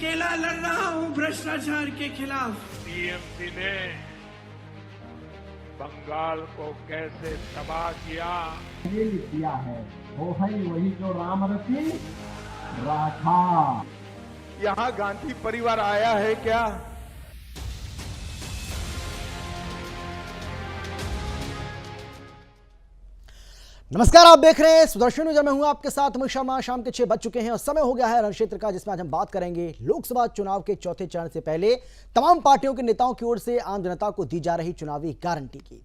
अकेला लड़ रहा हूं भ्रष्टाचार के खिलाफ। टीएमसी ने बंगाल को कैसे तबाह किया है वो है वही जो राम रसी राठा। यहाँ गांधी परिवार आया है क्या? नमस्कार, आप देख रहे हैं सुदर्शन न्यूज। मैं हूं आपके साथ अमित शर्मा। शाम के 6 बज चुके हैं और समय हो गया है रण क्षेत्र का, जिसमें आज हम बात करेंगे लोकसभा चुनाव के चौथे चरण से पहले तमाम पार्टियों के नेताओं की ओर से आम जनता को दी जा रही चुनावी गारंटी की।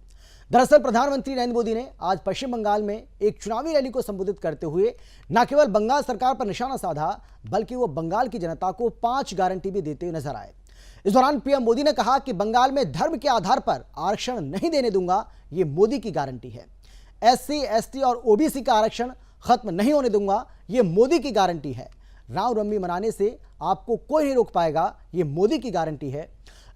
दरअसल प्रधानमंत्री नरेंद्र मोदी ने आज पश्चिम बंगाल में एक चुनावी रैली को संबोधित करते हुए न केवल बंगाल सरकार पर निशाना साधा, बल्कि वो बंगाल की जनता को 5 गारंटी भी देते हुए नजर आए। इस दौरान पीएम मोदी ने कहा कि बंगाल में धर्म के आधार पर आरक्षण नहीं देने दूंगा, ये मोदी की गारंटी है। SC, ST और OBC का आरक्षण खत्म नहीं होने दूंगा, ये मोदी की गारंटी है। रामनवमी मनाने से आपको कोई नहीं रोक पाएगा, ये मोदी की गारंटी है।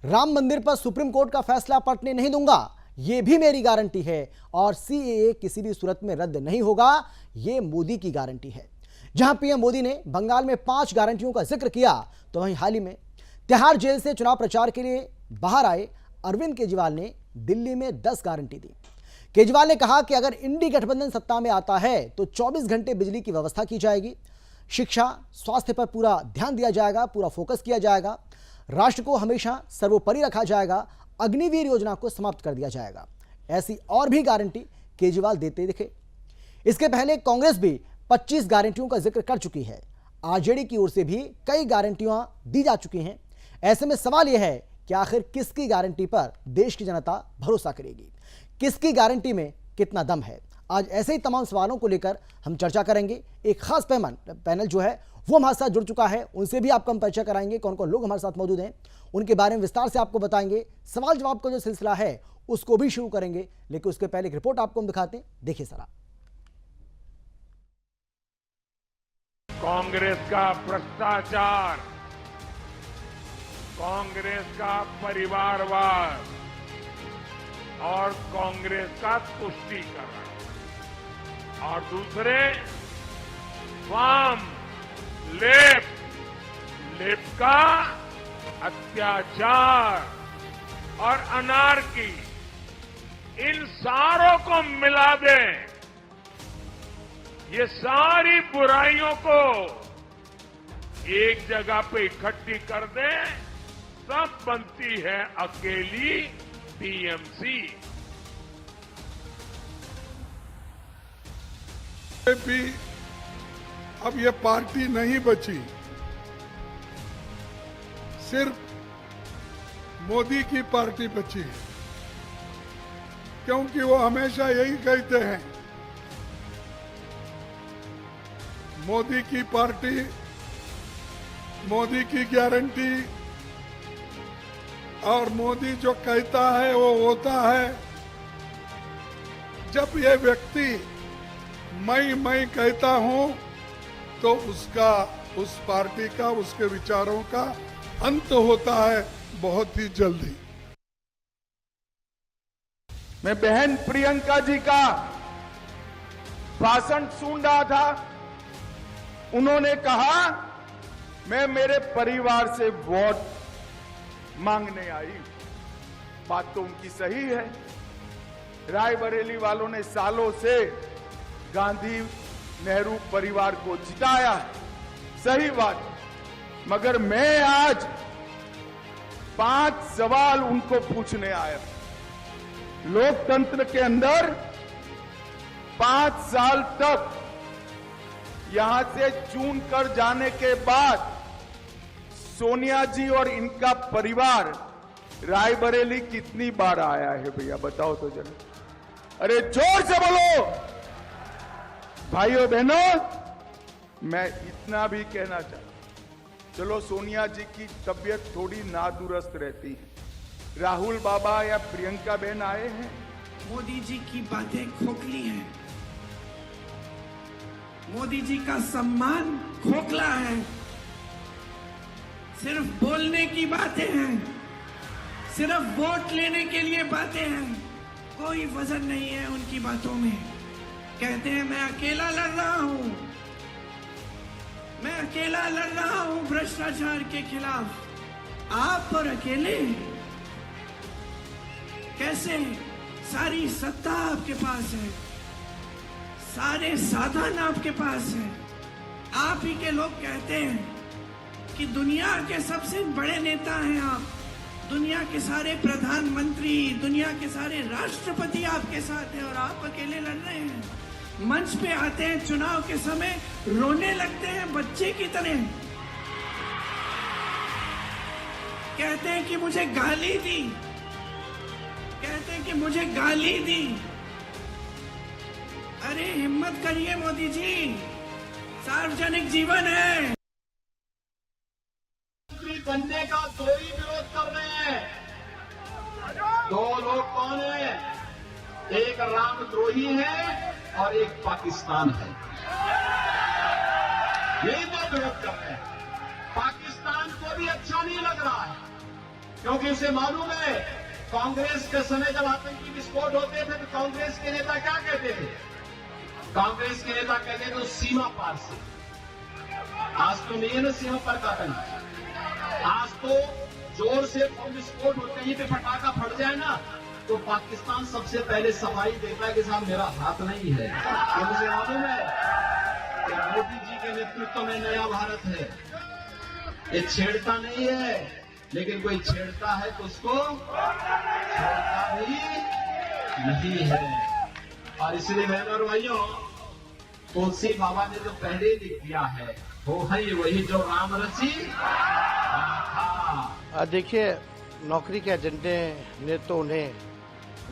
राम मंदिर पर सुप्रीम कोर्ट का फैसला पलटने नहीं दूंगा, ये भी मेरी गारंटी है। और CAA किसी भी सूरत में रद्द नहीं होगा, ये मोदी की गारंटी है। जहां पीएम मोदी ने बंगाल में 5 गारंटियों का जिक्र किया, तो वहीं हाल ही में तिहाड़ जेल से चुनाव प्रचार के लिए बाहर आए अरविंद केजरीवाल ने दिल्ली में 10 गारंटी दी। केजरीवाल ने कहा कि अगर इंडी गठबंधन सत्ता में आता है तो 24 घंटे बिजली की व्यवस्था की जाएगी, शिक्षा स्वास्थ्य पर पूरा ध्यान दिया जाएगा, पूरा फोकस किया जाएगा, राष्ट्र को हमेशा सर्वोपरि रखा जाएगा, अग्निवीर योजना को समाप्त कर दिया जाएगा। ऐसी और भी गारंटी केजरीवाल देते दिखे। इसके पहले कांग्रेस भी 25 गारंटियों का जिक्र कर चुकी है। आरजेडी की ओर से भी कई गारंटियां दी जा चुकी हैं। ऐसे में सवाल यह है कि आखिर किसकी गारंटी पर देश की जनता भरोसा करेगी, किसकी गारंटी में कितना दम है। आज ऐसे ही तमाम सवालों को लेकर हम चर्चा करेंगे। एक खास पैनल जो है वो हमारे साथ जुड़ चुका है, उनसे भी आपको हम परिचय कराएंगे। कौन कौन लोग हमारे साथ मौजूद हैं उनके बारे में विस्तार से आपको बताएंगे। सवाल जवाब का जो सिलसिला है उसको भी शुरू करेंगे, लेकिन उसके पहले एक रिपोर्ट आपको हम दिखाते हैं, देखिए जरा। कांग्रेस का भ्रष्टाचार, कांग्रेस का परिवारवाद और कांग्रेस का तुष्टीकरण, और दूसरे वाम लेफ्ट का अत्याचार और अनार्की, इन सारों को मिला दें, ये सारी बुराइयों को एक जगह पे इकट्ठी कर दें, तब बनती है अकेली टीएमसी। भी अब ये पार्टी नहीं बची, सिर्फ मोदी की पार्टी बची है, क्योंकि वो हमेशा यही कहते हैं मोदी की पार्टी, मोदी की गारंटी, और मोदी जो कहता है वो होता है। जब ये व्यक्ति मैं कहता हूं तो उसका, उस पार्टी का, उसके विचारों का अंत होता है बहुत ही जल्दी। मैं बहन प्रियंका जी का भाषण सुन रहा था। उन्होंने कहा मैं मेरे परिवार से वोट मांगने आई। बात तो उनकी सही है। रायबरेली वालों ने सालों से गांधी नेहरू परिवार को जिताया है, सही बात। मगर मैं आज 5 सवाल उनको पूछने आया। लोकतंत्र के अंदर 5 साल तक यहां से चुन कर जाने के बाद सोनिया जी और इनका परिवार रायबरेली कितनी बार आया है भैया, बताओ तो जरा। अरे जोर से बोलो भाइयों बहनों। मैं इतना भी कहना चाहता, चलो सोनिया जी की तबीयत थोड़ी नादुरुस्त रहती है, राहुल बाबा या प्रियंका बहन आए हैं। मोदी जी की बातें खोखली हैं, मोदी जी का सम्मान खोखला है, सिर्फ बोलने की बातें हैं, सिर्फ वोट लेने के लिए बातें हैं, कोई वजन नहीं है उनकी बातों में। कहते हैं मैं अकेला लड़ रहा हूं, मैं अकेला लड़ रहा हूं भ्रष्टाचार के खिलाफ। आप और अकेले कैसे? सारी सत्ता आपके पास है, सारे साधन आपके पास है। आप ही के लोग कहते हैं कि दुनिया के सबसे बड़े नेता हैं आप, दुनिया के सारे प्रधानमंत्री, दुनिया के सारे राष्ट्रपति आपके साथ हैं और आप अकेले लड़ रहे हैं। मंच पे आते हैं चुनाव के समय, रोने लगते हैं बच्चे की तरह, कहते हैं कि मुझे गाली दी, कहते हैं कि मुझे गाली दी। अरे हिम्मत करिए मोदी जी, सार्वजनिक जीवन है। मंत्री बनने का दो ही विरोध कर रहे हैं। दो लोग कौन है? एक रामद्रोही है और एक पाकिस्तान है। यही दो विरोध कर रहे हैं। पाकिस्तान को भी अच्छा नहीं लग रहा है, क्योंकि उसे मालूम है कांग्रेस के समय जब आतंकी विस्फोट होते थे तो कांग्रेस के नेता क्या कहते थे? कांग्रेस के नेता कहते थे सीमा पार से। आज तो नहीं है ना सीमा पर का आतंक। आज तो जोर से विस्फोट हो, कहीं पे पटाखा फट जाए ना तो पाकिस्तान सबसे पहले सफाई देता है कि साहब मेरा हाथ नहीं है। तो मुझे मालूम है कि मोदी जी के नेतृत्व में नया भारत है। ये छेड़ता नहीं है, लेकिन कोई छेड़ता है तो उसको छोड़ता भी नहीं है। और इसलिए बहनों और भाइयों, तुलसी बाबा ने जो पहले लिख दिया है वो है वही जो राम रची था। देखिए, नौकरी के एजेंडे ने तो उन्हें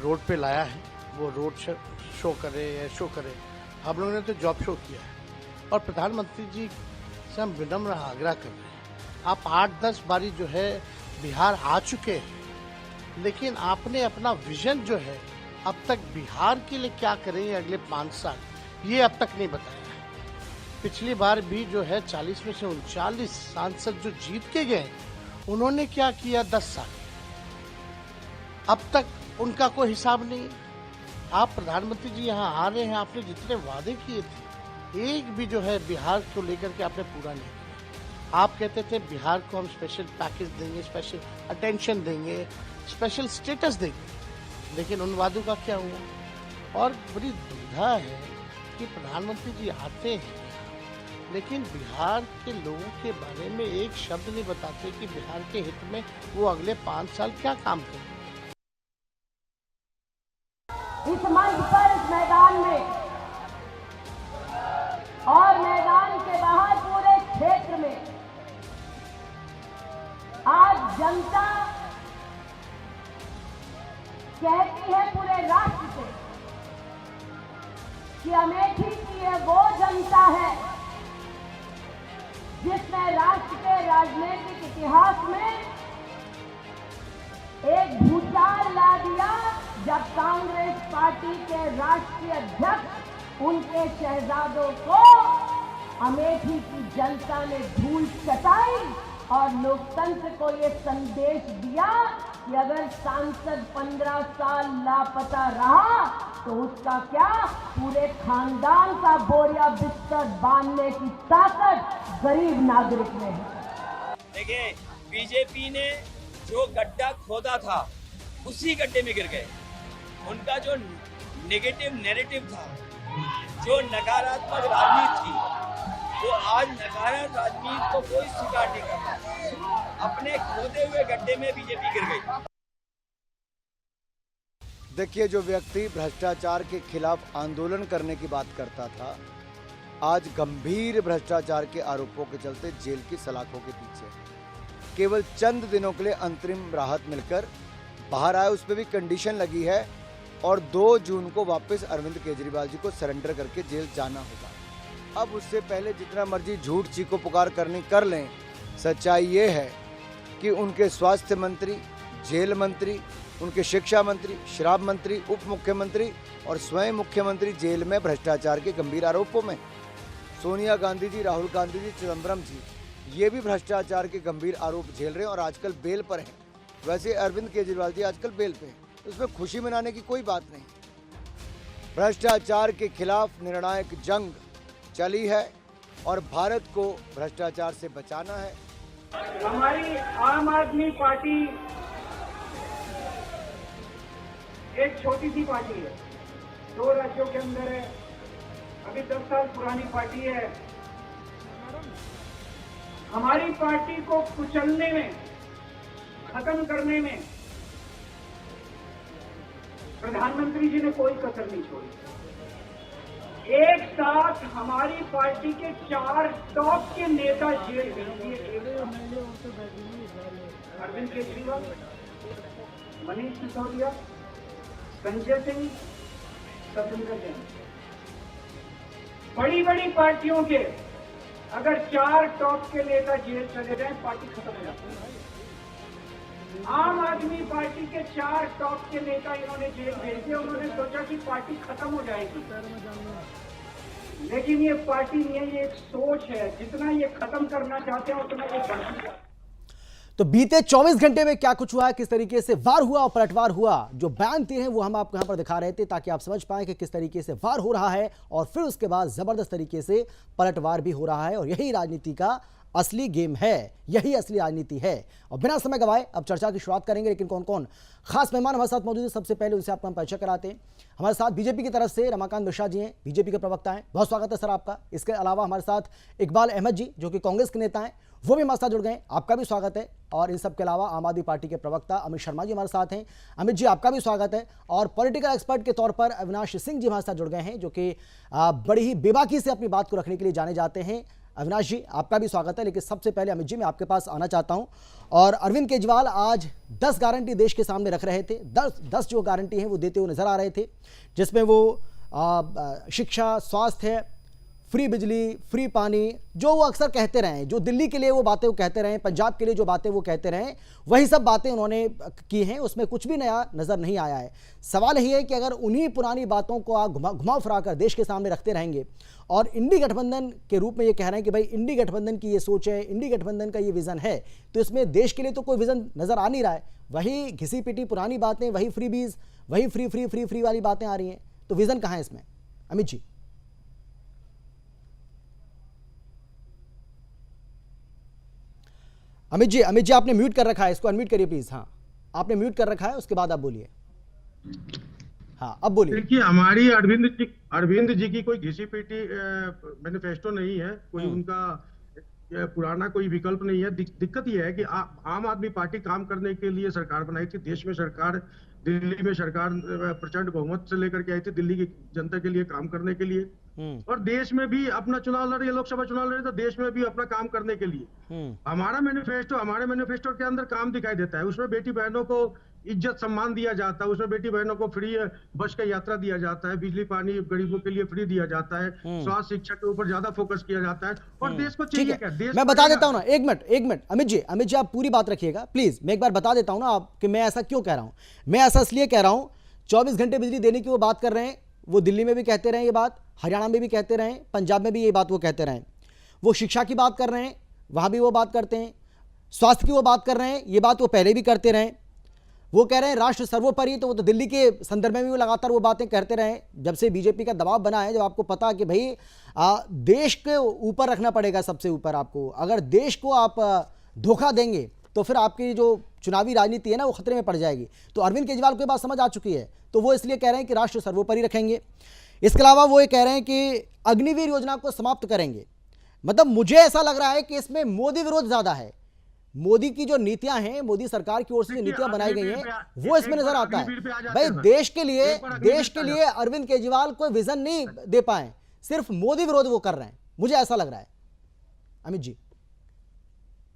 रोड पे लाया है। वो रोड शो करे या शो करे, हम लोगों ने तो जॉब शो किया है। और प्रधानमंत्री जी से हम विनम्र आग्रह कर रहे हैं, आप 8-10 बारी जो है बिहार आ चुके हैं, लेकिन आपने अपना विजन जो है अब तक बिहार के लिए क्या करेंगे अगले 5 साल, ये अब तक नहीं बताया। पिछली बार भी जो है 40 में से 39 सांसद जो जीत के गए, उन्होंने क्या किया 10 साल, अब तक उनका कोई हिसाब नहीं। आप प्रधानमंत्री जी यहाँ आ रहे हैं, आपने जितने वादे किए थे एक भी जो है बिहार को लेकर के आपने पूरा नहीं किया। आप कहते थे बिहार को हम स्पेशल पैकेज देंगे, स्पेशल अटेंशन देंगे, स्पेशल स्टेटस देंगे, लेकिन उन वादों का क्या हुआ? और बड़ी दुविधा है कि प्रधानमंत्री जी आते हैं लेकिन बिहार के लोगों के बारे में एक शब्द नहीं बताते कि बिहार के हित में वो अगले 5 साल क्या काम करेंगे। इस मंच पर, इस मैदान में और मैदान के बाहर पूरे क्षेत्र में आज जनता कहती है पूरे राष्ट्र से कि अमेठी की ये वो जनता है जिसने राष्ट्र के राजनीतिक इतिहास में एक भूचाल ला दिया जब कांग्रेस पार्टी के राष्ट्रीय अध्यक्ष उनके शहजादों को अमेठी की जनता ने धूल चटाई और लोकतंत्र को ये संदेश दिया कि अगर सांसद 15 साल लापता रहा तो उसका क्या, पूरे खानदान का बोरिया बिस्तर बांधने की ताकत गरीब नागरिक में है। देखिए, बीजेपी ने जो गड्ढा खोदा था उसी गड्ढे में गिर गए। उनका जो नेगेटिव नैरेटिव था, जो नकारात्मक राजनीति थी, वो आज नकारात्मक राजनीति को कोई स्वीकार नहीं करता। अपने खोदे हुए गड्ढे में बीजेपी गिर गई। देखिए, जो व्यक्ति भ्रष्टाचार के खिलाफ आंदोलन करने की बात करता था, आज गंभीर भ्रष्टाचार के आरोपों के चलते जेल की सलाखों के पीछे। केवल चंद दिनों के लिए अंतरिम राहत मिलकर बाहर आए, उस पर भी कंडीशन लगी है और 2 जून को वापस अरविंद केजरीवाल जी को सरेंडर करके जेल जाना होगा। अब उससे पहले जितना मर्जी झूठ चीखो पुकार करनी कर लें, सच्चाई ये है कि उनके स्वास्थ्य मंत्री, जेल मंत्री, उनके शिक्षा मंत्री, शराब मंत्री, उप मुख्यमंत्री और स्वयं मुख्यमंत्री जेल में भ्रष्टाचार के गंभीर आरोपों में। सोनिया गांधी जी, राहुल गांधी जी, चिदम्बरम जी, ये भी भ्रष्टाचार के गंभीर आरोप झेल रहे हैं और आजकल बेल पर हैं। वैसे अरविंद केजरीवाल जी आजकल बेल पे हैं, उसमें खुशी मनाने की कोई बात नहीं। भ्रष्टाचार के खिलाफ निर्णायक जंग चली है और भारत को भ्रष्टाचार से बचाना है। हमारी आम आदमी पार्टी एक छोटी सी पार्टी है, 2 राज्यों के अंदर है, अभी 10 साल पुरानी पार्टी है। हमारी पार्टी को कुचलने में, खत्म करने में प्रधानमंत्री जी ने कोई कसर नहीं छोड़ी। एक साथ हमारी पार्टी के 4 टॉप के नेता जेल भेज दिए। अरविंद केजरीवाल, मनीष सिसोदिया, संजय सिंह, सत्येंद्र जैन। बड़ी बड़ी पार्टियों के अगर 4 टॉप के नेता जेल चले जाएं, पार्टी खत्म हो जाती है। आम आदमी पार्टी के 4 टॉप के नेता इन्होंने जेल भेज दिए। उन्होंने सोचा कि पार्टी खत्म हो जाएगी, लेकिन ये पार्टी नहीं है, ये एक सोच है। जितना ये खत्म करना चाहते हैं उतना ये बढ़ती है। तो बीते 24 घंटे में क्या कुछ हुआ, किस तरीके से वार हुआ और पलटवार हुआ, जो बयान दिए हैं वो हम आपको यहां पर दिखा रहे थे ताकि आप समझ पाएं कि किस तरीके से वार हो रहा है और फिर उसके बाद जबरदस्त तरीके से पलटवार भी हो रहा है। और यही राजनीति का असली गेम है, यही असली राजनीति है। और बिना समय गवाए अब चर्चा की शुरुआत करेंगे, लेकिन कौन कौन खास मेहमान हमारे साथ मौजूद है सबसे पहले उनसे आपको हम परिचय कराते हैं। हमारे साथ बीजेपी की तरफ से रमाकांत मिश्रा जी हैं, बीजेपी के प्रवक्ता हैं, बहुत स्वागत है सर आपका। इसके अलावा हमारे साथ इकबाल अहमद जी जो कि कांग्रेस के नेता हैं, वो भी हमारे साथ जुड़ गए, आपका भी स्वागत है। और इन सब के अलावा आम आदमी पार्टी के प्रवक्ता अमित शर्मा जी हमारे साथ हैं, अमित जी आपका भी स्वागत है। और पॉलिटिकल एक्सपर्ट के तौर पर अविनाश सिंह जी हमारे साथ जुड़ गए हैं, जो कि बड़ी ही बेबाकी से अपनी बात को रखने के लिए जाने जाते हैं। अविनाश जी आपका भी स्वागत है। लेकिन सबसे पहले अमित जी मैं आपके पास आना चाहता हूं। और अरविंद केजरीवाल आज 10 गारंटी देश के सामने रख रहे थे। 10 जो गारंटी हैं वो देते हुए नजर आ रहे थे, जिसमें वो शिक्षा, स्वास्थ्य, फ्री बिजली, फ्री पानी, जो वो अक्सर कहते रहे, जो दिल्ली के लिए वो बातें वो कहते रहे, पंजाब के लिए जो बातें वो कहते रहे, वही सब बातें उन्होंने की हैं। उसमें कुछ भी नया नज़र नहीं आया है। सवाल यही है कि अगर उन्हीं पुरानी बातों को आप घुमा फिरा कर देश के सामने रखते रहेंगे और इंडी गठबंधन के रूप में ये कह रहे हैं कि भाई इंडी गठबंधन की ये सोच है, इंडी गठबंधन का ये विज़न है, तो इसमें देश के लिए तो कोई विज़न नज़र आ नहीं रहा है। वही घिसी पिटी पुरानी बातें, वही फ्री बीज, वही फ्री वाली बातें आ रही हैं। तो विज़न कहाँ है इसमें अमित जी? अमित जी आपने म्यूट कर रखा है, इसको अनम्यूट करिए प्लीज। हाँ आपने म्यूट कर रखा है, उसके बाद आप बोलिए। हाँ अब बोलिए। देखिए हमारी अरविंद जी की कोई घिसी पीटी मैनिफेस्टो नहीं है, कोई उनका पुराना कोई विकल्प नहीं है। दिक्कत यह है कि आम आदमी पार्टी काम करने के लिए सरकार बनाई थी, देश में सरकार, दिल्ली में सरकार प्रचंड बहुमत से लेकर के आई थी दिल्ली की जनता के लिए काम करने के लिए, और देश में भी अपना चुनाव लड़ रही है, लोकसभा चुनाव लड़ रही है, तो देश में भी अपना काम करने के लिए हमारे मैनिफेस्टो के अंदर काम दिखाई देता है। उसमें बेटी बहनों को इज्जत सम्मान दिया जाता है, उसमें बेटी बहनों को फ्री बस का यात्रा दिया जाता है, बिजली पानी गरीबों के लिए फ्री दिया जाता है, स्वास्थ्य शिक्षा के ऊपर ज्यादा फोकस किया जाता है। और देश को चाहिए क्या? देश मैं बता देता हूं ना, एक मिनट अमित जी आप पूरी बात रखिएगा प्लीज। मैं एक बार बता देता हूं ना आप कि मैं ऐसा क्यों कह रहा हूं। मैं ऐसा इसलिए कह रहा हूं, 24 घंटे बिजली देने की वो बात कर रहे हैं, वो दिल्ली में भी कहते रहे ये बात, हरियाणा में भी कहते रहे, पंजाब में भी ये बात वो कहते रहे। वो शिक्षा की बात कर रहे हैं, वहां भी वो बात करते हैं, स्वास्थ्य की वो बात कर रहे हैं, ये बात वो पहले भी करते रहे। वो कह रहे हैं राष्ट्र सर्वोपरि, तो वो तो दिल्ली के संदर्भ में भी वो लगातार वो बातें करते रहे जब से बीजेपी का दबाव बना है। जब आपको पता है कि भाई देश के ऊपर रखना पड़ेगा, सबसे ऊपर आपको, अगर देश को आप धोखा देंगे तो फिर आपकी जो चुनावी राजनीति है ना वो खतरे में पड़ जाएगी। तो अरविंद केजरीवाल को ये बात समझ आ चुकी है, तो वो इसलिए कह रहे हैं कि राष्ट्र सर्वोपरि रखेंगे। इसके अलावा वो ये कह रहे हैं कि अग्निवीर योजना को समाप्त करेंगे। मतलब मुझे ऐसा लग रहा है कि इसमें मोदी विरोध ज्यादा है। मोदी की जो नीतियां हैं, मोदी सरकार की ओर से जो नीतियां बनाई गई हैं, वो इसमें नजर आता है। भाई देश के लिए अरविंद केजरीवाल कोई विजन नहीं दे पाए, सिर्फ मोदी विरोध वो कर रहे हैं, मुझे ऐसा लग रहा है। अमित जी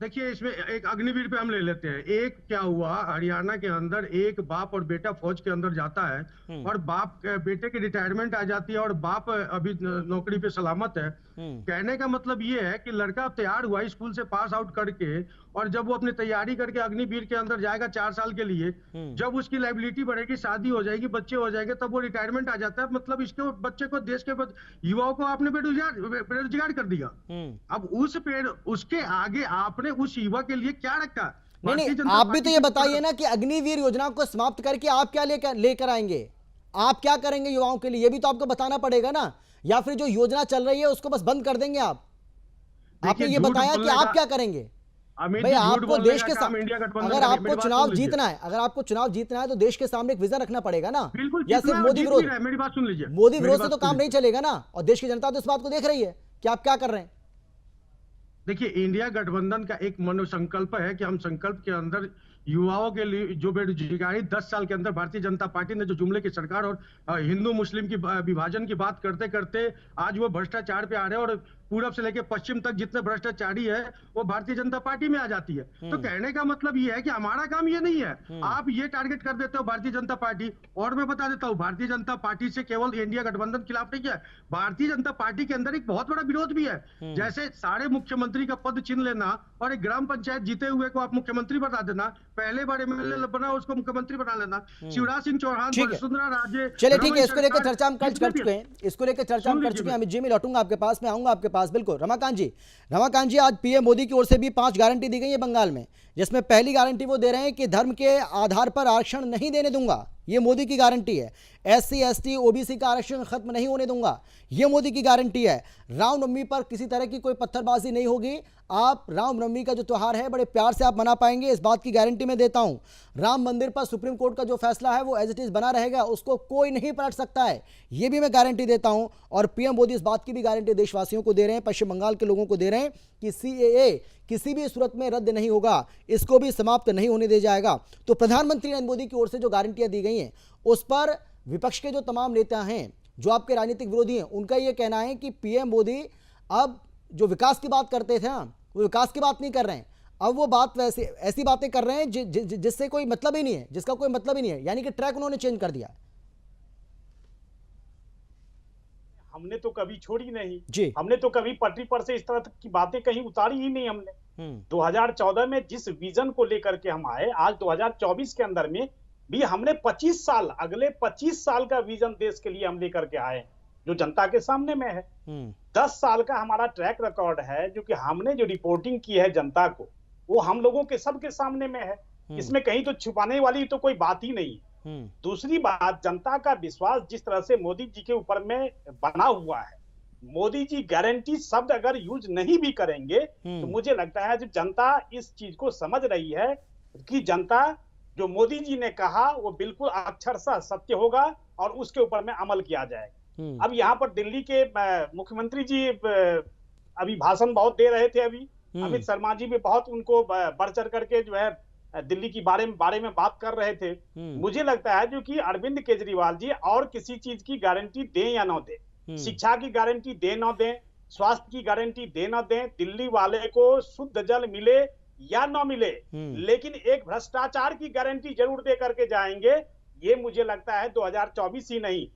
देखिए इसमें एक अग्निवीर पे हम ले लेते हैं। एक क्या हुआ, हरियाणा के अंदर एक बाप और बेटा फौज के अंदर जाता है और बाप बेटे की रिटायरमेंट आ जाती है और बाप अभी नौकरी पे सलामत है। कहने का मतलब ये है कि लड़का तैयार हुआ स्कूल से पास आउट करके, और जब वो अपनी तैयारी करके अग्निवीर के अंदर जाएगा 4 साल के लिए, जब उसकी लाइबिलिटी बढ़ेगी, शादी हो जाएगी, बच्चे हो जाएंगे, तब वो रिटायरमेंट आ जाता है। मतलब इसके बच्चे को, देश के युवाओं को आपने बेरोजगार कर दिया। अब उसके आगे आपने उस युवा के लिए क्या रखा? नहीं, आप भी तो ये बताइए ना कि अग्निवीर योजना को समाप्त करके आप क्या लेकर आएंगे, आप क्या करेंगे युवाओं के लिए, ये भी तो आपको बताना पड़ेगा ना। या फिर जो योजना चल रही है उसको बस बंद कर देंगे आप? आपने ये बताया कि आप क्या करेंगे भाई। आपको देश के सामने, अगर आपको चुनाव जीतना है, अगर आपको चुनाव जीतना है तो देश के सामने एक विजन रखना पड़ेगा ना, या सिर्फ मोदी विरोध। मेरी बात सुन लीजिए, मोदी विरोध से तो काम नहीं चलेगा ना, और देश की जनता तो इस बात को देख रही है कि आप क्या कर रहे हैं। देखिए, इंडिया गठबंधन का एक मनोसंकल्प है कि हम संकल्प के अंदर युवाओं के लिए जो बेरोजगारी 10 साल के अंदर भारतीय जनता पार्टी ने जो जुमले की सरकार और हिंदू मुस्लिम की विभाजन की बात करते करते आज वो भ्रष्टाचार पे आ रहे हैं, और पूरब से लेकर पश्चिम तक जितने भ्रष्टाचारी है वो भारतीय जनता पार्टी में आ जाती है। तो कहने का मतलब ये है कि हमारा काम ये नहीं है, आप ये टारगेट कर देते हो भारतीय जनता पार्टी। और मैं बता देता हूँ, भारतीय जनता पार्टी से केवल इंडिया गठबंधन खिलाफ नहीं है, भारतीय जनता पार्टी के अंदर एक बहुत बड़ा विरोध भी है। जैसे सारे मुख्यमंत्री का पद छीन लेना और एक ग्राम पंचायत जीते हुए को आप मुख्यमंत्री बना देना, पहले बार एमएलए बना उसको मुख्यमंत्री बना लेना, शिवराज सिंह चौहान, वसुंधरा राजे। चलिए ठीक है, इसको लेकर चर्चा हम कर चुके हैं, इसको लेकर चर्चा हम कर चुके हैं। अमित जी, मैं लौटूंगा आपके पास, मैं आऊंगा आपके पास। बिल्कुल रमाकांत जी, आज पीएम मोदी की ओर से भी 5 गारंटी दी गई है बंगाल में, जिसमें पहली गारंटी वो दे रहे हैं कि धर्म के आधार पर आरक्षण नहीं देने दूंगा, ये मोदी की गारंटी है। SC ST OBC का आरक्षण खत्म नहीं होने दूंगा, ये मोदी की गारंटी है। रामनवमी पर किसी तरह की कोई पत्थरबाजी नहीं होगी, आप रामनवमी का जो त्योहार है बड़े प्यार से आप मना पाएंगे, इस बात की गारंटी मैं देता हूं। राम मंदिर पर सुप्रीम कोर्ट का जो फैसला है वो एज इट इज बना रहेगा, उसको कोई नहीं पलट सकता है, ये भी मैं गारंटी देता हूं। और पीएम मोदी इस बात की भी गारंटी देशवासियों को दे रहे हैं, पश्चिम बंगाल के लोगों को दे रहे हैं कि CAA किसी भी सूरत में रद्द नहीं होगा, इसको भी समाप्त नहीं होने दिया जाएगा। तो प्रधानमंत्री नरेंद्र मोदी की ओर से जो गारंटियां दी गई हैं उस पर विपक्ष के जो तमाम नेता हैं, जो आपके राजनीतिक विरोधी हैं, उनका यह कहना है कि पीएम मोदी अब जो विकास की बात करते थे ना, वो विकास की बात नहीं कर रहे हैं, अब वो बात वैसे ऐसी बातें कर रहे हैं जिससे कोई मतलब ही नहीं है, जिसका कोई मतलब ही नहीं है, यानी कि ट्रैक उन्होंने चेंज कर दिया। हमने तो कभी छोड़ी नहीं जी, हमने तो कभी पटरी पर से इस तरह की बातें कहीं उतारी ही नहीं हमने। 2014 में जिस विजन को लेकर के हम आए, आज 2024 के अंदर में भी हमने 25 साल, अगले 25 साल का विजन देश के लिए हम लेकर के आए, जो जनता के सामने में है। 10 साल का हमारा ट्रैक रिकॉर्ड है, जो कि हमने जो रिपोर्टिंग की है जनता को, वो हम लोगों के सबके सामने में है। इसमें कहीं तो छुपाने वाली तो कोई बात ही नहीं। दूसरी बात, जनता का विश्वास जिस तरह से मोदी जी के ऊपर में बना हुआ है, मोदी जी गारंटी शब्द अगर यूज नहीं भी करेंगे तो मुझे लगता है जब जनता इस चीज को समझ रही है कि जनता जो मोदी जी ने कहा वो बिल्कुल अक्षरशः सत्य होगा और उसके ऊपर में अमल किया जाएगा। अब यहाँ पर दिल्ली के मुख्यमंत्री जी अभी भाषण बहुत दे रहे थे, अभी अमित शर्मा जी भी बहुत उनको बढ़ चढ़ करके जो है दिल्ली की बारे में बात कर रहे थे। मुझे लगता है जो कि अरविंद केजरीवाल जी और किसी चीज की गारंटी दें या ना दें, शिक्षा की गारंटी दें ना दें, स्वास्थ्य की गारंटी दें ना दें, दिल्ली वाले को शुद्ध जल मिले या ना मिले, लेकिन एक भ्रष्टाचार की गारंटी जरूर दे करके जाएंगे। ये मुझे लगता है 2024 ही नहीं,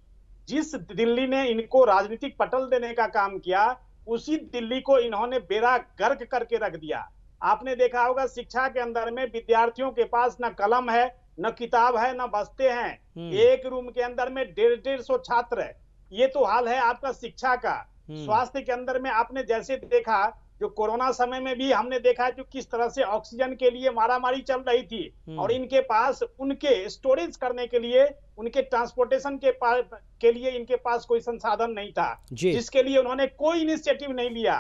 जिस दिल्ली ने इनको राजनीतिक पटल देने का काम किया, उसी दिल्ली को इन्होंने बेड़ा गर्क करके रख दिया। आपने देखा होगा शिक्षा के अंदर में विद्यार्थियों के पास न कलम है, न किताब है, न बस्ते हैं। एक रूम के अंदर में 150-150 छात्र है। ये तो हाल है आपका शिक्षा का। स्वास्थ्य के अंदर में आपने जैसे देखा, जो कोरोना समय में भी हमने देखा जो किस तरह से ऑक्सीजन के लिए मारामारी चल रही थी और इनके पास उनके स्टोरेज करने के लिए, उनके ट्रांसपोर्टेशन के लिए इनके पास कोई संसाधन नहीं था, जिसके लिए उन्होंने कोई इनिशिएटिव नहीं लिया।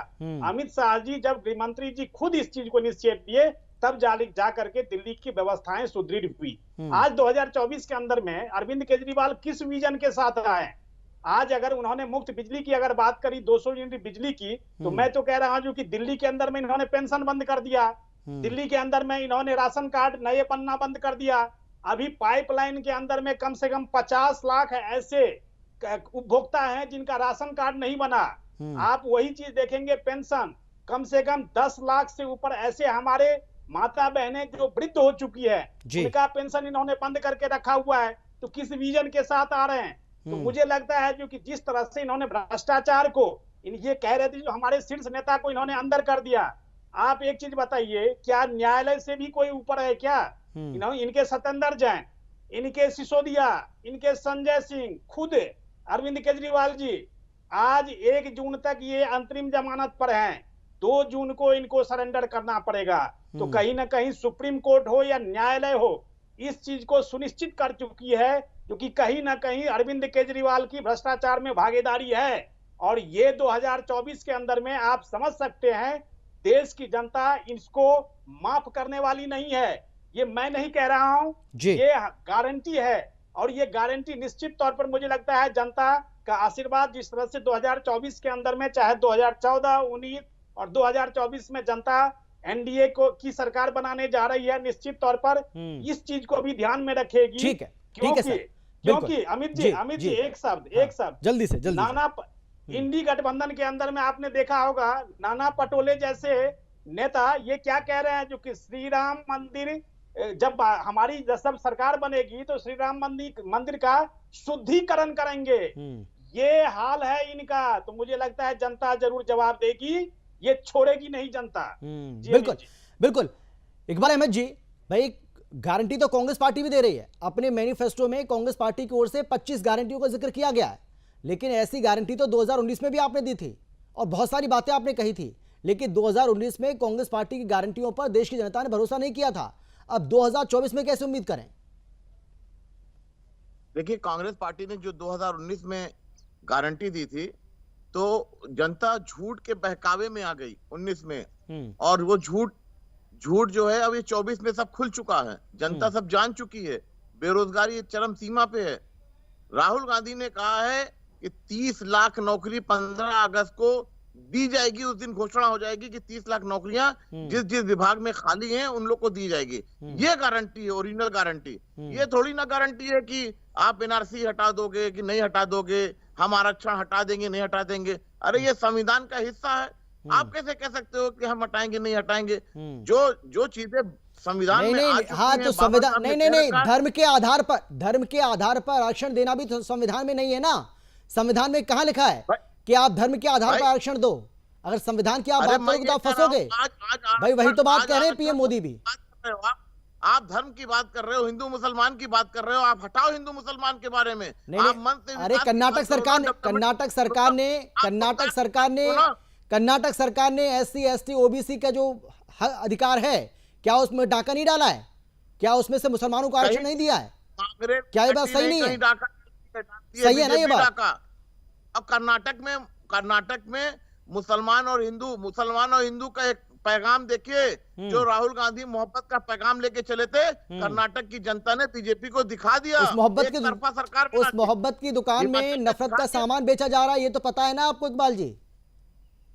अमित शाह जी जब गृह मंत्री जी खुद इस चीज को इनिशिएट दिए, तब जा करके दिल्ली की व्यवस्थाएं सुदृढ़ हुई। आज 2024 के अंदर में अरविंद केजरीवाल किस विजन के साथ आए? आज अगर उन्होंने मुफ्त बिजली की अगर बात करी, 200 यूनिट बिजली की, तो मैं तो कह रहा हूं कि दिल्ली के अंदर में इन्होंने पेंशन बंद कर दिया, दिल्ली के अंदर में इन्होंने राशन कार्ड नए पन्ना बंद कर दिया। अभी पाइपलाइन के अंदर में कम से कम 50 लाख ऐसे उपभोक्ता हैं जिनका राशन कार्ड नहीं बना। आप वही चीज देखेंगे, पेंशन कम से कम 10 लाख से ऊपर ऐसे हमारे माता बहनें जो वृद्ध हो चुकी है, उनका पेंशन इन्होंने बंद करके रखा हुआ है। तो किस विजन के साथ आ रहे हैं? तो मुझे लगता है जो कि जिस तरह से इन्होंने भ्रष्टाचार को, ये कह रहे थे जो हमारे शीर्ष नेता को इन्होंने अंदर कर दिया। आप एक चीज बताइए, क्या न्यायालय से भी कोई ऊपर है क्या? इनके सत्येंद्र जैन, इनके सिसोदिया, इनके संजय सिंह, खुद अरविंद केजरीवाल जी आज 1 जून तक ये अंतरिम जमानत पर हैं। 2 जून को इनको सरेंडर करना पड़ेगा। तो कहीं ना कहीं सुप्रीम कोर्ट हो या न्यायालय हो, इस चीज को सुनिश्चित कर चुकी है क्योंकि कहीं ना कहीं अरविंद केजरीवाल की भ्रष्टाचार में भागीदारी है। और ये 2024 के अंदर में आप समझ सकते हैं देश की जनता इसको माफ करने वाली नहीं है। ये मैं नहीं कह रहा हूं, ये गारंटी है और ये गारंटी निश्चित तौर पर मुझे लगता है जनता का आशीर्वाद जिस तरह से 2024 के अंदर में, चाहे 2014, 19 और 2024 में जनता एनडीए को की सरकार बनाने जा रही है, निश्चित तौर पर इस चीज को भी ध्यान में रखेगी। ठीक है, क्योंकि अमित जी एक शब्द जल्दी से नाना इंडी गठबंधन के अंदर में आपने देखा होगा नाना पटोले जैसे नेता ये क्या कह रहे हैं, जो कि श्री राम मंदिर जब हमारी जब सरकार बनेगी तो श्री राम मंदिर का शुद्धिकरण करेंगे। ये हाल है इनका, तो मुझे लगता है जनता जरूर जवाब देगी, ये छोड़ेगी नहीं जनता। बिल्कुल बिल्कुल। इकबाल अहमद जी, भाई गारंटी तो कांग्रेस पार्टी भी दे रही है, अपने मैनिफेस्टो में कांग्रेस पार्टी की ओर से 25 गारंटियों का जिक्र किया गया है, लेकिन ऐसी गारंटी तो 2019 में भी आपने दी थी और बहुत सारी बातें आपने कही थी, लेकिन 2019 में कांग्रेस पार्टी की गारंटियों पर देश की जनता ने भरोसा नहीं किया था। अब 2024 में कैसे उम्मीद करें? देखिए, कांग्रेस पार्टी ने जो 2019 में गारंटी दी थी तो जनता झूठ के बहकावे में आ गई 19 में, और वो झूठ जो है अब ये 24 में सब खुल चुका है, जनता सब जान चुकी है। बेरोजगारी चरम सीमा पे है। राहुल गांधी ने कहा है कि 30 लाख नौकरी 15 अगस्त को दी जाएगी, उस दिन घोषणा हो जाएगी कि 30 लाख नौकरियां जिस जिस विभाग में खाली हैं उन लोग को दी जाएगी। ये गारंटी है, ओरिजिनल गारंटी। ये थोड़ी ना गारंटी है कि आप एनआरसी हटा दोगे कि नहीं हटा दोगे, हम आरक्षण हटा देंगे नहीं हटा देंगे। अरे ये संविधान का हिस्सा है, आप कैसे कह सकते हो कि हम हटाएंगे नहीं हटाएंगे? जो चीजें संविधान में आ चुकी हाँ, तो संविधान नहीं, धर्म के आधार पर आरक्षण देना भी तो संविधान में नहीं है ना। संविधान में कहाँ लिखा है कि आप धर्म के आधार पर आरक्षण दो? अगर संविधान की आप बात करोगे तो आप फंसोगे भाई। वही तो बात कह रहे हैं पीएम मोदी भी। आप धर्म की बात कर रहे हो, हिंदू मुसलमान की बात कर रहे हो, आप हटाओ हिंदू मुसलमान के बारे में। अरे कर्नाटक सरकार ने SC ST OBC का जो अधिकार है, क्या उसमें डाका नहीं डाला है? क्या उसमें से मुसलमानों को आरक्षण नहीं दिया है? क्या ये बात सही नहीं है? सही है ना ये बात? अब कर्नाटक में मुसलमान और हिंदू का एक पैगाम देखिए, जो राहुल गांधी मोहब्बत का पैगाम लेके चले थे, कर्नाटक की जनता ने बीजेपी को दिखा दिया। उस मोहब्बत की दुकान में नफरत का सामान बेचा जा रहा है, ये तो पता है ना आपको इकबाल जी?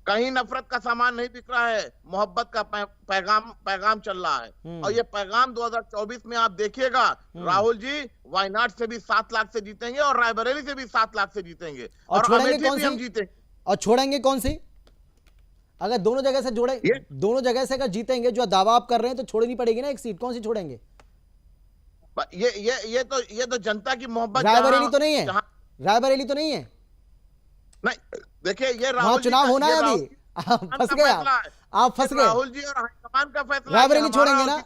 कहीं नफरत का सामान नहीं बिक रहा है, मोहब्बत का पैगाम चल रहा है। और ये पैगाम 2024 में आप देखिएगा, राहुल जी वायनाड से भी 7 लाख से जीतेंगे और रायबरेली से भी 7 लाख से जीतेंगे, और अमेठी भी हम जीतेंगे। और छोड़ेंगे कौन सी? अगर दोनों जगह से दोनों जगह से अगर जीतेंगे, जो दावा आप कर रहे हैं, तो छोड़नी पड़ेगी ना एक सीट। कौन सी छोड़ेंगे? ये तो जनता की मोहब्बत। रायबरेली तो नहीं है, रायबरेली तो नहीं है। नहीं, देखिए ये राहुल चुनाव होना है अभी, फंस गए आप फंस गए। राहुल जी और हाईकमान का फैसला। रायबरेली छोड़ेंगे ना?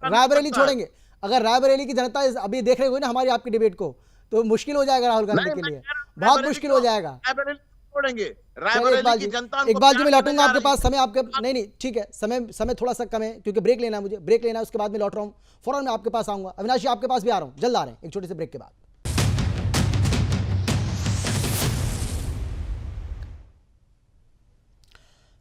रायबरेली छोड़ेंगे। अगर रायबरेली की जनता अभी देख रहे हो ना हमारी आपकी डिबेट को, तो मुश्किल हो जाएगा राहुल गांधी के लिए, बहुत मुश्किल हो जाएगा। रायबरेली की जनता। इकबाल जी मैं लौटूंगा आपके पास, समय आपके नहीं ठीक है, समय थोड़ा सा कम है क्योंकि ब्रेक लेना है मुझे, ब्रेक लेना है, उसके बाद मैं लौट रहा हूँ, फौरन मैं आपके पास आऊंगा। अविनाश जी आपके पास भी आ रहा हूँ, जल्द आ रहे हैं एक छोटे से ब्रेक के बाद।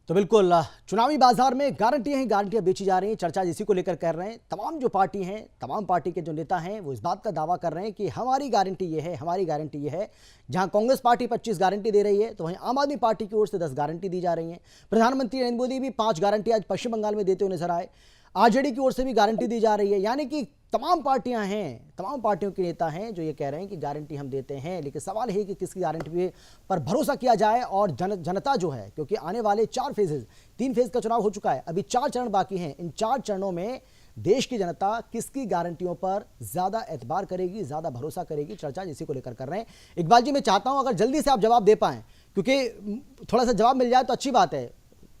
तो बिल्कुल चुनावी बाजार में गारंटियां बेची जा रही हैं, चर्चा इसी को लेकर कर रहे हैं। तमाम जो पार्टी हैं, तमाम पार्टी के जो नेता हैं, वो इस बात का दावा कर रहे हैं कि हमारी गारंटी ये है, हमारी गारंटी ये है। जहां कांग्रेस पार्टी 25 गारंटी दे रही है, तो वहीं आम आदमी पार्टी की ओर से 10 गारंटी दी जा रही हैं। प्रधानमंत्री नरेंद्र मोदी भी 5 गारंटी आज पश्चिम बंगाल में देते हुए नजर आए। आरजेडी की ओर से भी गारंटी दी जा रही है। यानी कि तमाम पार्टियां हैं, तमाम पार्टियों के नेता हैं जो ये कह रहे हैं कि गारंटी हम देते हैं, लेकिन सवाल है कि किसकी गारंटी पर भरोसा किया जाए। और जनता जो है, क्योंकि आने वाले 4 फेजेज, 3 फेज का चुनाव हो चुका है, अभी 4 चरण बाकी हैं। इन 4 चरणों में देश की जनता किसकी गारंटियों पर ज्यादा एतबार करेगी, ज्यादा भरोसा करेगी, चर्चा इसी को लेकर कर रहे हैं। इकबाल जी मैं चाहता हूं अगर जल्दी से आप जवाब दे पाएं, क्योंकि थोड़ा सा जवाब मिल जाए तो अच्छी बात है।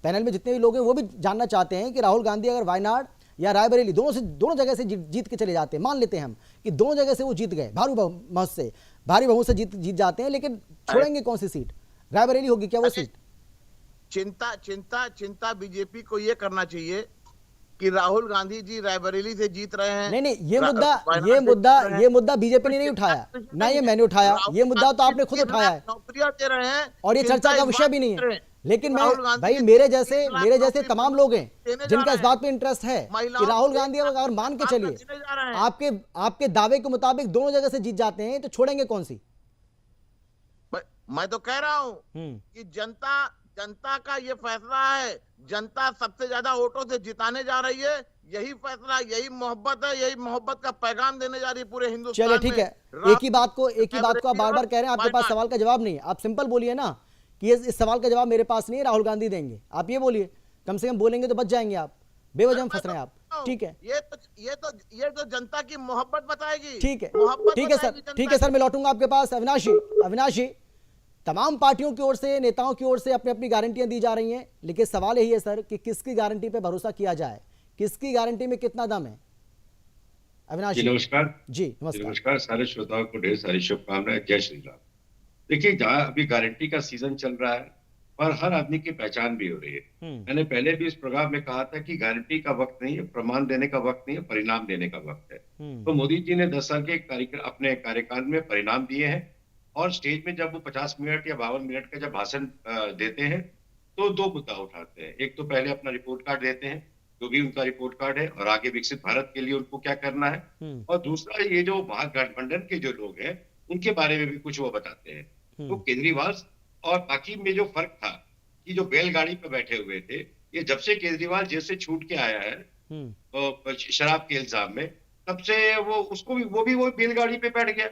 पैनल में जितने भी लोग हैं वो भी जानना चाहते हैं कि राहुल गांधी अगर वायनाड या रायबरेली दोनों जगह से जीत के चले जाते हैं, मान लेते हैं हम कि दोनों जगह से वो जीत गए, भारी बहुमत से जीत जाते हैं, लेकिन छोड़ेंगे कौन सी सीट? रायबरेली होगी क्या वो सीट? चिंता बीजेपी को ये करना चाहिए कि राहुल गांधी जी रायबरेली से जीत रहे हैं। नहीं, ये मुद्दा बीजेपी ने नहीं उठाया ना, ये मैंने उठाया। ये मुद्दा तो आपने खुद उठाया है नौकरियां दे रहे हैं, और ये चर्चा का विषय भी नहीं है। लेकिन मैं भाई मेरे जैसे तमाम लोग हैं जिनका इस बात पे इंटरेस्ट है कि राहुल गांधी अगर मान के चलिए आपके दावे के मुताबिक दोनों जगह से जीत जाते हैं तो छोड़ेंगे कौन सी? मैं तो कह रहा हूं कि जनता का ये फैसला है। जनता सबसे ज्यादा वोटों से जिताने जा रही है। यही फैसला, यही मोहब्बत है, यही मोहब्बत का पैगाम देने जा रही है पूरे हिंदुस्तान में। चलिए ठीक है, एक ही बात को आप बार-बार कह रहे हैं, आपके पास सवाल का जवाब नहीं है। आप सिंपल बोलिए ना कि इस सवाल का जवाब मेरे पास नहीं है, राहुल गांधी देंगे। आप ये बोलिए, कम से कम बोलेंगे तो बच जाएंगे आप, बेवजह फंस रहे हैं आप। ठीक है, ये तो जनता की मोहब्बत बताएगी। ठीक है सर, मैं लौटूंगा आपके पास। अविनाशी, तमाम पार्टियों की ओर से, नेताओं की ओर से अपनी अपनी गारंटियां दी जा रही हैं, लेकिन सवाल यही है सर कि किसकी गारंटी पे भरोसा किया जाए, किसकी गारंटी में कितना दम है? अविनाश जी नमस्कार। जी नमस्कार सारे श्रोताओं को ढेर सारी शुभकामनाएं। जय श्री राम। देखिए, जहाँ अभी गारंटी का सीजन चल रहा है और हर आदमी की पहचान भी हो रही है। मैंने पहले भी इस प्रोग्राम में कहा था कि गारंटी का वक्त नहीं है, प्रमाण देने का वक्त नहीं है, परिणाम देने का वक्त है। तो मोदी जी ने 10 साल के अपने कार्यकाल में परिणाम दिए हैं और स्टेज में जब वो 50 मिनट या 52 मिनट का जब भाषण देते हैं तो 2 मुद्दा उठाते हैं। एक तो पहले अपना रिपोर्ट कार्ड देते हैं, जो भी उनका रिपोर्ट कार्ड है और आगे विकसित भारत के लिए उनको क्या करना है, और दूसरा ये जो महागठबंधन के जो लोग हैं उनके बारे में भी कुछ वो बताते हैं। तो केजरीवाल और बाकी में जो फर्क था कि जो बैलगाड़ी पे बैठे हुए थे, ये जब से केजरीवाल जेल से छूट के आया है तो शराब के इल्जाम में, तब से वो भी बैलगाड़ी पे बैठ गया।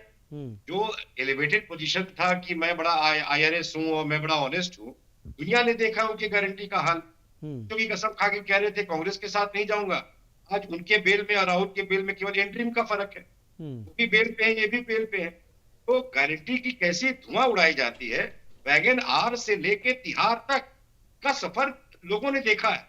जो एलिवेटेड पोजीशन था कि मैं बड़ा IRS हूं और मैं बड़ा ऑनेस्ट हूं, दुनिया ने देखा उनकी गारंटी का हाल। क्योंकि कसम खा के कह रहे थे कांग्रेस के साथ नहीं जाऊंगा, आज उनके बेल में और राहुल के बेल में केवल एंट्रीम का फर्क है। वो भी बेल पे है, ये भी बेल पे है। तो गारंटी की कैसी धुआं उड़ाई जाती है। वैगन आर से लेके तिहाड़ तक का सफर लोगों ने देखा है।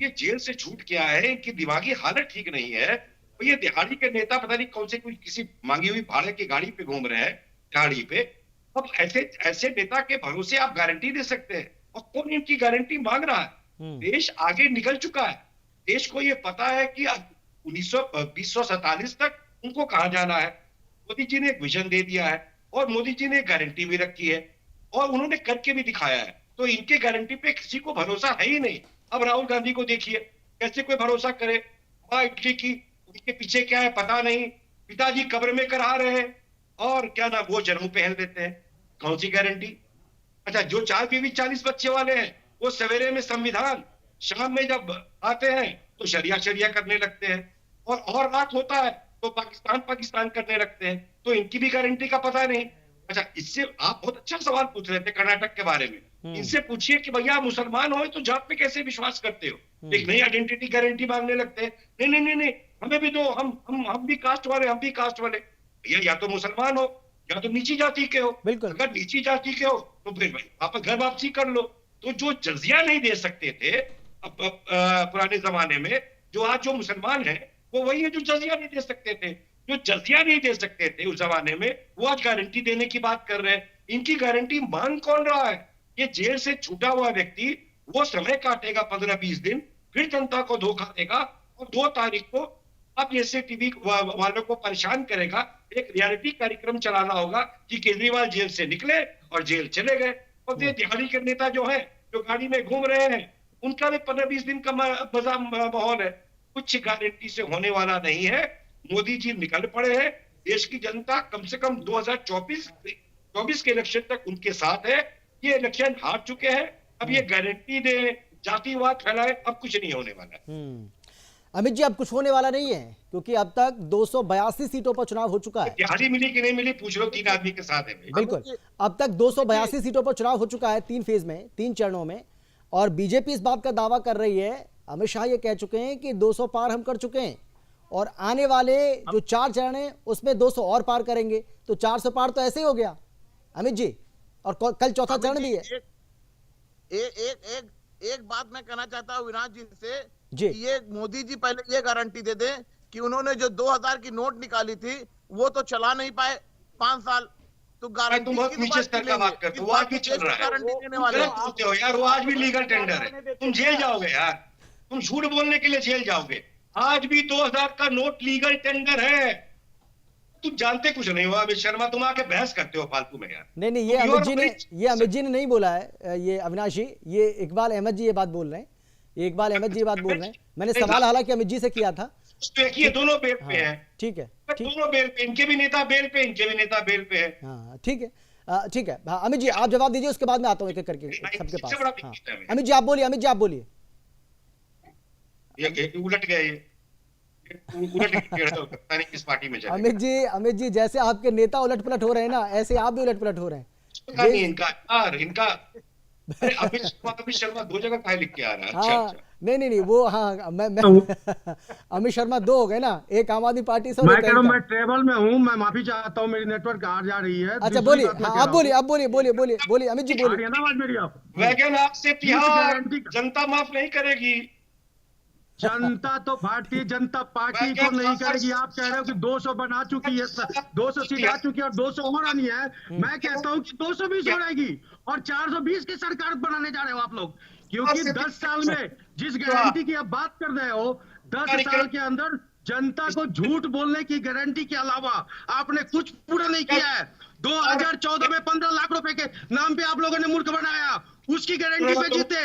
ये जेल से छूट के आए हैं, इनकी दिमागी हालत ठीक नहीं है। तो ये दिहाड़ी के नेता पता नहीं कौन से किसी मांगी हुई भाड़े की गाड़ी पे घूम रहे हैं दिहाड़ी पे। अब ऐसे नेता के भरोसे आप गारंटी दे सकते हैं? और कौन इनकी गारंटी मांग रहा है? देश आगे निकल चुका है। देश को ये पता है कि 2047 तक उनको कहां जाना है। मोदी जी ने एक विजन दे दिया है और मोदी जी ने गारंटी भी रखी है और उन्होंने करके भी दिखाया है। तो इनके गारंटी पे किसी को भरोसा है ही नहीं। अब राहुल गांधी को देखिए, कैसे कोई भरोसा करे? इटली की उनके पीछे क्या है पता नहीं, पिताजी कब्र में करा रहे हैं और क्या ना वो जन्म पहल देते हैं। कौन सी गारंटी? अच्छा, जो 4 बीवी 40 बच्चे वाले हैं वो सवेरे में संविधान, शाम में जब आते हैं तो शरिया करने लगते हैं और रात होता है तो पाकिस्तान करने लगते हैं। तो इनकी भी गारंटी का पता नहीं। अच्छा, इससे आप बहुत अच्छा सवाल पूछ रहे थे कर्नाटक के बारे में। इनसे पूछिए कि भैया मुसलमान हो तो जात पे कैसे विश्वास करते हो? एक नई आइडेंटिटी गारंटी मांगने लगते हैं। नहीं, हमें भी दो, हम भी कास्ट वाले। भैया या तो मुसलमान हो या तो नीची जाति के हो। अगर नीची जाति के हो तो फिर भाई आप घर वापसी कर लो। तो जो जजिया नहीं दे सकते थे पुराने जमाने में, जो आज जो मुसलमान है वो वही है जो जजिया नहीं दे सकते थे। जो जजिया नहीं दे सकते थे उस जमाने में, वो आज गारंटी देने की बात कर रहे हैं। इनकी गारंटी मांग कौन रहा है? ये जेल से छूटा हुआ व्यक्ति वो समय काटेगा 15-20 दिन, फिर जनता को धोखा देगा और 2 तारीख को अब ऐसे टीवी वालों को परेशान करेगा। एक रियलिटी कार्यक्रम चलाना होगा कि केजरीवाल जेल से निकले और जेल चले गए। और ये दिहाड़ी के नेता जो है, जो गाड़ी में घूम रहे हैं, उनका भी 15-20 दिन का मजा माहौल है। कुछ गारंटी से होने वाला नहीं है। मोदी जी निकल पड़े हैं। देश की जनता कम से कम 2024 के इलेक्शन तक उनके साथ है। ये इलेक्शन हार चुके हैं। अब ये गारंटी दे, जातिवाद फैलाए, अब कुछ नहीं होने वाला है। अमित जी, अब कुछ होने वाला नहीं है क्योंकि अब तक 282 सीटों पर चुनाव हो चुका है। दिहाड़ी मिली कि नहीं मिली पूछ लो, 3 आदमी के साथ है। बिल्कुल, अब तक 282 सीटों पर चुनाव हो चुका है 3 फेज में, 3 चरणों में। और बीजेपी इस बात का दावा कर रही है, अमित शाह ये कह चुके हैं कि 200 पार हम कर चुके हैं और आने वाले जो 4 चरण हैं उसमें 200 और पार करेंगे। तो 400 पार तो ऐसे ही हो गया अमित जी। और कल चौथा चरण भी है। एक बात मैं कहना चाहता हूँ विराज जी से, ये मोदी जी पहले ये गारंटी दे दें कि उन्होंने जो 2000 की नोट निकाली थी वो तो चला नहीं पाए 5 साल। तो गारंटी नीचे स्तर का बात करते हो, वो आज भी चल रहा है। गारंटी देने वाले हो यार, वो आज भी लीगल टेंडर है। तुम जेल जाओगे यार, तुम झूठ बोलने के लिए जेल जाओगे। आज भी 2000 का नोट लीगल टेंडर है। तुम जानते कुछ नहीं हो अमित शर्मा, तुम आके बहस करते हो फालतू में यार। नहीं, ये अमित जी ने नहीं बोला है, ये अविनाश जी, ये इकबाल अहमद जी ये बात बोल रहे हैं, ये इकबाल अहमद जी ये बात बोल रहे हैं। मैंने सवाल हालांकि अमित जी से किया था। देखिए दोनों बेल पे हैं। ठीक है, दोनों बेल पे, इनके भी नेता बेल पे, इनके भी नेता बेल पे है। हाँ ठीक है, ठीक है। हाँ अमित जी आप जवाब दीजिए, उसके बाद मैं आता हूँ एक एक करके सबके पास। हाँ अमित जी आप बोलिए, अमित जी आप बोलिए। ये उलट गया, ये उलट गया, पता नहीं किस पार्टी में अमित जी जैसे आपके नेता उलट पलट हो रहे हैं ना, ऐसे आप भी उलट पलट हो रहे हैं। इनका अमित शर्मा दो जगह काहे लिख के आ रहा है? अच्छा। नहीं वो हाँ मैं अमित शर्मा दो हो गए ना, एक आम आदमी पार्टी से। मैं कह रहा हूं, मैं ट्रेवल में हूं, मैं माफी चाहता हूं, मेरी नेटवर्क आ जा रही है। अच्छा बोलिए, हाँ आप बोलिए अमित जी बोलिए। वैगन आपसे तिहाड़ जनता माफ नहीं करेगी। जनता तो भारतीय जनता पार्टी को नहीं करेगी। आप कह रहे हो कि 200 बना चुकी है, 200 सीट आ चुकी है और 200 और आनी है। मैं कहता हूं कि 220 हो जाएगी और 420 की सरकार बनाने जा रहे हो आप लोग, क्योंकि 10 साल में जिस गारंटी की आप बात कर रहे हो, 10 साल के अंदर जनता को झूठ बोलने की गारंटी के अलावा आपने कुछ पूरा नहीं किया है। 2014 में 15 लाख रुपए के नाम पे आप लोगों ने मुल्क बनाया, उसकी गारंटी पे जीते।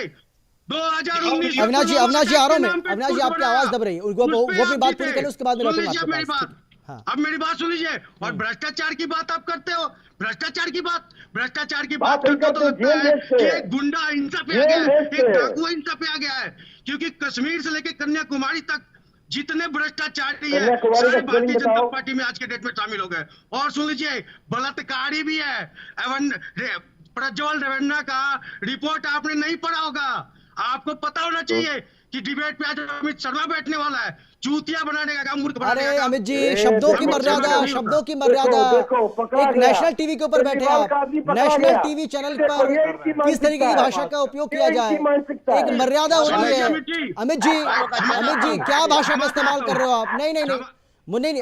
2019 अविनाश जी आ रहा हूं मैं। अविनाश जी आपकी आवाज दब रही है, वो अपनी बात पूरी करें, उसके बाद में अब मेरी बात सुन लीजिए। और भ्रष्टाचार की बात आप करते हो, भ्रष्टाचार की बात करते हो तो लगता है कि एक गुंडा हिंसा पे आ गया है, एक डाकू हिंसा पे आ गया है, क्योंकि कश्मीर से लेकर कन्याकुमारी तक जितने भ्रष्टाचारी है सारे भारतीय जनता पार्टी में आज के डेट में शामिल हो गए। और सुन लीजिए, बलात्कारी भी है। प्रज्वल रेवन्ना का रिपोर्ट आपने नहीं पढ़ा होगा, आपको पता होना चाहिए कि डिबेट पे आज अमित शर्मा बैठने वाला है। चूतिया बनाने का काम, मूर्ख बनाने का काम। अमित जी शब्दों की मर्यादा एक नेशनल टीवी के ऊपर बैठे आप, नेशनल टीवी चैनल पर किस तरीके की भाषा का उपयोग किया जाए, एक मर्यादा होती है। अमित जी क्या भाषा का इस्तेमाल कर रहे हो आप? नहीं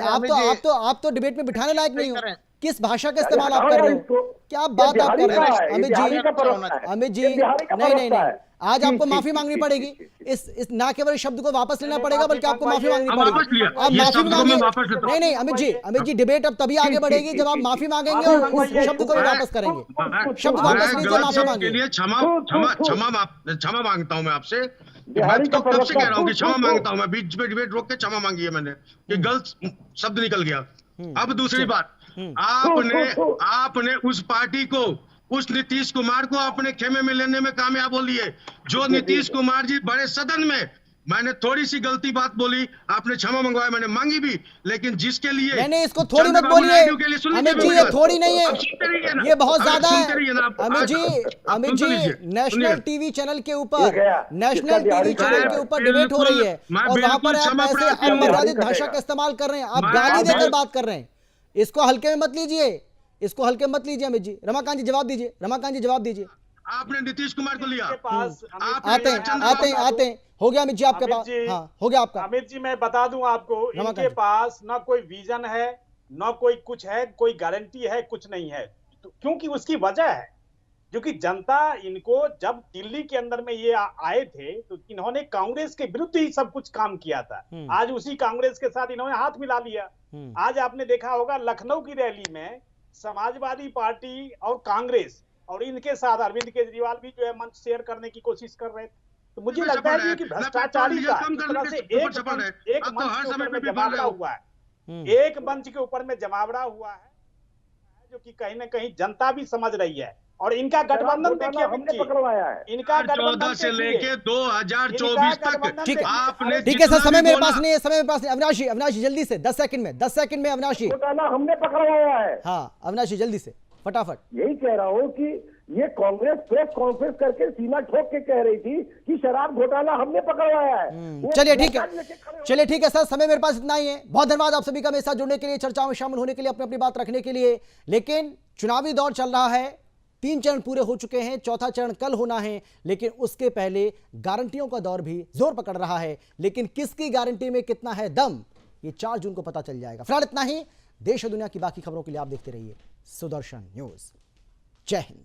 आप तो डिबेट में बिठाने लायक नहीं हो। किस भाषा का इस्तेमाल आप कर रहे हो? क्या बात आप कर रहे हो अमित जी? नहीं आज आपको माफी मांगनी पड़ेगी। इस ना केवल शब्द को वापस लेना पड़ेगा, बल्कि आपको माफी मांगनी पड़ेगी। आप माफी मांगे। नहीं अमित जी डिबेट अब तभी आगे बढ़ेगी जब आप माफी मांगेंगे और उस शब्द को भी वापस करेंगे। शब्द वापस लीजिए, माफी मांगिए। क्षमा मांगता हूं मैं आपसे। मैं तो कब से कह रहा हूं कि क्षमा मांगता हूं मैं, बीच में डिबेट रोक के क्षमा मांगी है मैंने, कि गलत शब्द निकल गया। अब दूसरी बात, आपने उस पार्टी को, उस नीतीश कुमार को अपने खेमे में लेने में कामयाब हो लिए। जो नीतीश कुमार जी बड़े सदन में, मैंने थोड़ी सी गलती बात बोली, आपने क्षमा मंगवाया, मैंने मांगी भी, लेकिन जिसके लिए नहीं इसको थोड़ी मत बोलिए अमित जी, ये थोड़ी नहीं है, ये बहुत ज्यादा है Amit ji. National TV channel के ऊपर डिबेट हो रही है और वहां पर आप ऐसे अमर्यादित भाषा का इस्तेमाल कर रहे हैं, आप गाली देकर बात कर रहे हैं। इसको हल्के में मत लीजिए अमित जी। रमाकांत जी जवाब दीजिए। आपने नीतीश कुमार को लिया, आते हैं हो गया अमित जी आपके पास। हाँ हो गया आपका। अमित जी मैं बता दूं आपको, इनके पास ना कोई विजन है, ना कोई कुछ है, कोई गारंटी है, कुछ नहीं है। क्योंकि उसकी वजह है, क्योंकि जनता इनको, जब दिल्ली के अंदर में ये आए थे तो इन्होंने कांग्रेस के विरुद्ध ही सब कुछ काम किया था। आज उसी कांग्रेस के साथ इन्होंने हाथ मिला लिया। आज आपने देखा होगा लखनऊ की रैली में समाजवादी पार्टी और कांग्रेस और इनके साथ अरविंद केजरीवाल भी जो है मंच शेयर करने की कोशिश कर रहे थे। तो मुझे लगता है कि भ्रष्टाचारी का तरह से एक मंच के ऊपर में जमावड़ा हुआ है, एक मंच के ऊपर में जमावड़ा हुआ है, जो कि कहीं ना कहीं जनता भी समझ रही है। और इनका गठबंधन देखिए, इनका गठबंधन से लेके 2024 तक आपने, ठीक है सर, समय मेरे पास नहीं है। अविनाश जी जल्दी से 10 सेकंड में अविनाश जी हमने पकड़वाया है। हाँ अविनाश जी जल्दी से फटाफट। यही कह रहा हूँ कि ये कांग्रेस प्रेस कॉन्फ्रेंस करके सीना ठोक के कह रही थी कि शराब घोटाला हमने पकड़वाया है। चलिए ठीक है सर, समय मेरे पास इतना ही है। बहुत धन्यवाद आप सभी का मेरे साथ जुड़ने के लिए, चर्चा में शामिल होने के लिए, अपनी बात रखने के लिए। लेकिन चुनावी दौर चल रहा है, 3 चरण पूरे हो चुके हैं, 4था चरण कल होना है, लेकिन उसके पहले गारंटियों का दौर भी जोर पकड़ रहा है। लेकिन किसकी गारंटी में कितना है दम, ये 4 जून को पता चल जाएगा। फिलहाल इतना ही। देश और दुनिया की बाकी खबरों के लिए आप देखते रहिए सुदर्शन न्यूज। जय हिंद।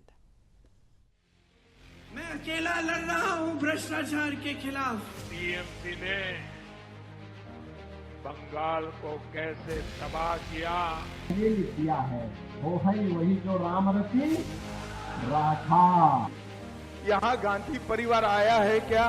मैं अकेला लड़ रहा हूं भ्रष्टाचार के खिलाफ। टीएमसी ने बंगाल को कैसे तबाह किया। ये किया है वो है वही जो राम रसी राठा। यहाँ गांधी परिवार आया है क्या?